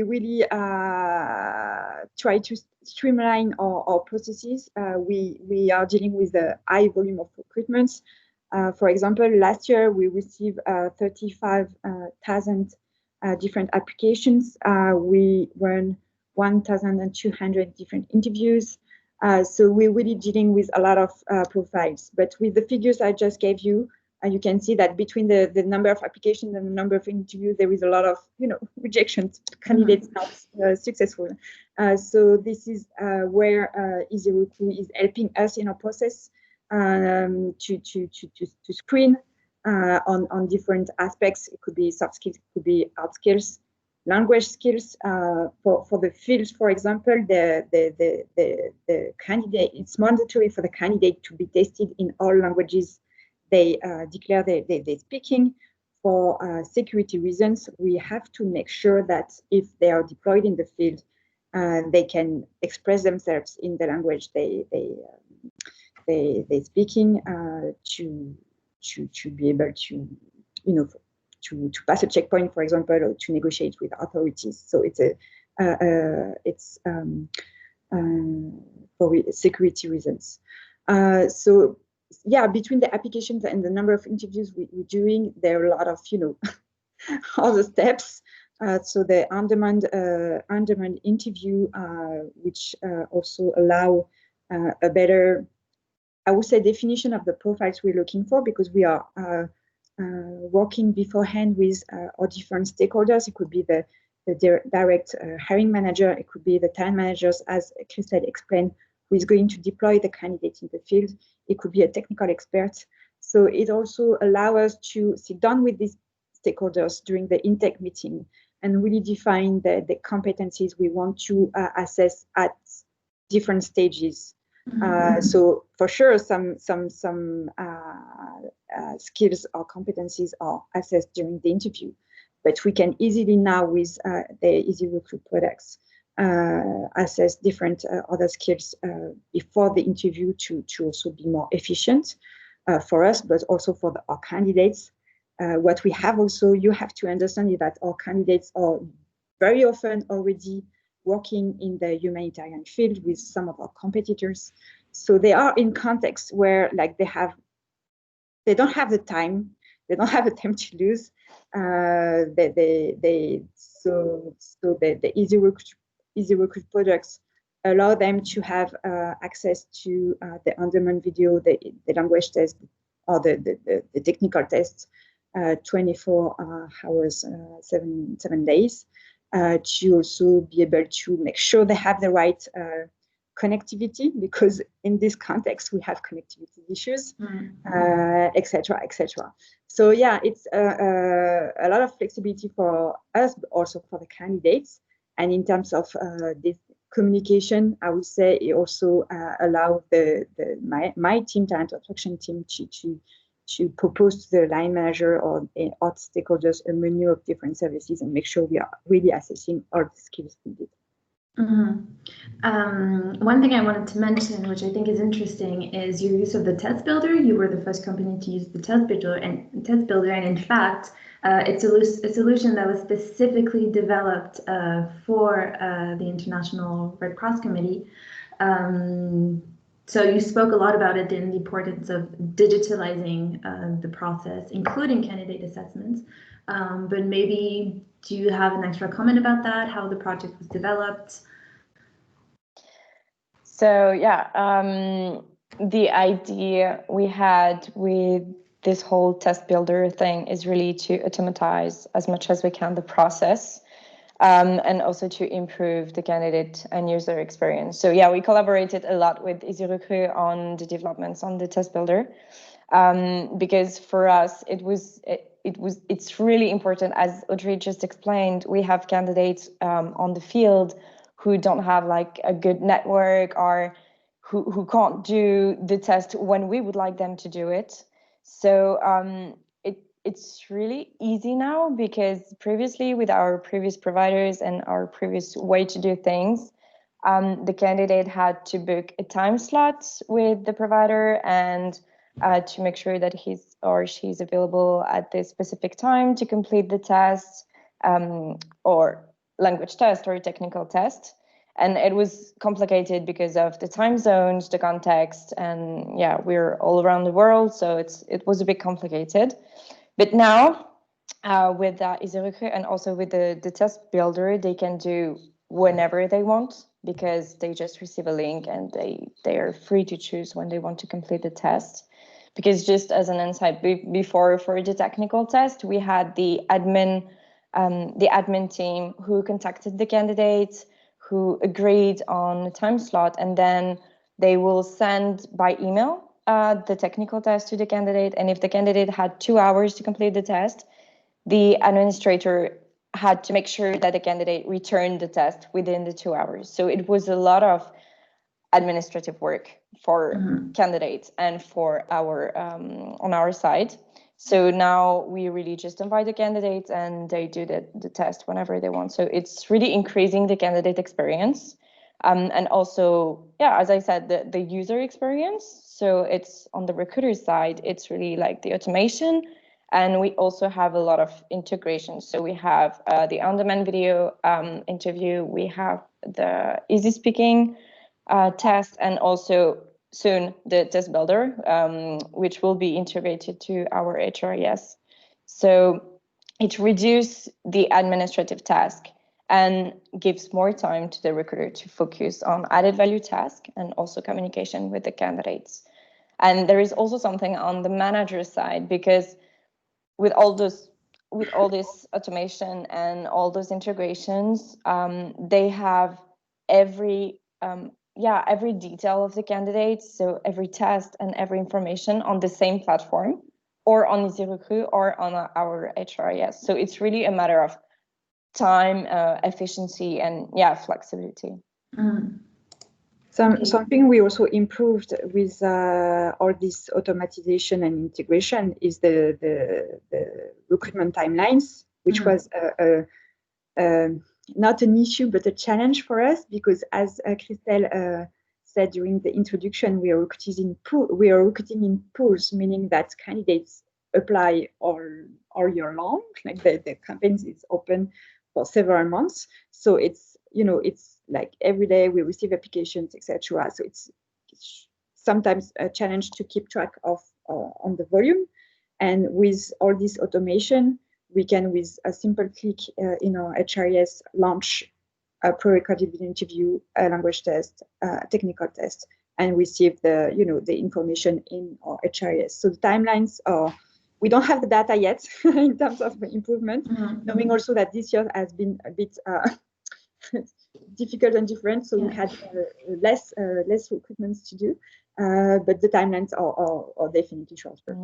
really try to streamline our processes. We are dealing with a high volume of recruitments. For example, last year we received 35,000 different applications. We run 1,200 different interviews. So we're really dealing with a lot of profiles. But with the figures I just gave you, you can see that between the number of applications and the number of interviews, there is a lot of rejections, candidates not successful. So this is where EasyRecruit is helping us in our process to screen on different aspects. It could be soft skills, it could be hard skills, language skills. For the fields, for example, the candidate, it's mandatory for the candidate to be tested in all languages they declare they're speaking. For security reasons, we have to make sure that if they are deployed in the field, they can express themselves in the language they're speaking to be able to, to pass a checkpoint, for example, or to negotiate with authorities. So it's for security reasons. So yeah, between the applications and the number of interviews we're doing, there are a lot of, other steps. So the on-demand interview, which also allow a better, I would say, definition of the profiles we're looking for, because we are working beforehand with our different stakeholders. It could be the direct hiring manager, it could be the talent managers, as Christelle explained, who is going to deploy the candidate in the field. It could be a technical expert. So it also allows us to sit down with these stakeholders during the intake meeting and really define the competencies we want to assess at different stages. So for sure, some skills or competencies are assessed during the interview, but we can easily now, with the EasyRecruit products, assess different other skills before the interview to also be more efficient for us, but also for our candidates. What we have also, you have to understand, is that our candidates are very often already working in the humanitarian field with some of our competitors. So they are in contexts where, like, they don't have the time, they don't have the time to lose. So the EasyRecruit products allow them to have access to the on-demand video, the language test, or the technical tests, 24 hours, 7 days, to also be able to make sure they have the right connectivity, because in this context we have connectivity issues, etc., etc. So yeah, it's a lot of flexibility for us, but also for the candidates. And in terms of this communication, I would say it also allows my team, talent attraction team, to propose to the line manager or other stakeholders a menu of different services and make sure we are really assessing all the skills needed. One thing I wanted to mention, which I think is interesting, is your use of the test builder. You were the first company to use the test builder, and in fact, it's a solution that was specifically developed for the International Red Cross Committee. So you spoke a lot about it and the importance of digitalizing the process, including candidate assessments. But maybe, do you have an extra comment about that, how the project was developed? So yeah, the idea we had with this whole test builder thing is really to automatize as much as we can the process, and also to improve the candidate and user experience. So yeah, we collaborated a lot with EasyRecruit on the developments on the test builder, because for us it's really important. As Audrey just explained, we have candidates on the field who don't have like a good network, or who can't do the test when we would like them to do it. So it's really easy now, because previously with our previous providers and our previous way to do things, the candidate had to book a time slot with the provider and to make sure that he's or she's available at this specific time to complete the test, or language test or a technical test. And it was complicated because of the time zones, the context, and yeah, we're all around the world, so it was a bit complicated. But now, with ICRC and also with the test builder, they can do whenever they want, because they just receive a link and they are free to choose when they want to complete the test. Because just as an insight, before for the technical test, we had the admin team who contacted the candidates, who agreed on the time slot, and then they will send by email the technical test to the candidate. And if the candidate had 2 hours to complete the test, the administrator had to make sure that the candidate returned the test within the 2 hours. So it was a lot of administrative work for candidates and for our on our side. So now we really just invite the candidates and they do the test whenever they want. So it's really increasing the candidate experience. And also, yeah, as I said, the user experience. So it's on the recruiter side, it's really like the automation. And we also have a lot of integration. So we have the on-demand video interview, we have the easy speaking test, and also soon the test builder, which will be integrated to our HRIS. So it reduces the administrative task and gives more time to the recruiter to focus on added value task and also communication with the candidates. And there is also something on the manager side, because with all this automation and all those integrations, they have every detail of the candidates, so every test and every information on the same platform, or on ICRC or on our HRIS. So it's really a matter of time, efficiency, and flexibility. Something we also improved with all this automatization and integration is the recruitment timelines, which was not an issue but a challenge for us, because as Christelle said during the introduction, we are recruiting in pools, meaning that candidates apply all year long. Like the campaign is open for several months, so it's like every day we receive applications, etc. So it's sometimes a challenge to keep track of on the volume. And with all this automation, we can, with a simple click in our HRIS, launch a pre-recorded video interview, a language test, a technical test, and receive the information in our HRIS. So the timelines are, we don't have the data yet in terms of improvement, knowing also that this year has been a bit difficult and different. So we had less recruitments to do, but the timelines are definitely shorter.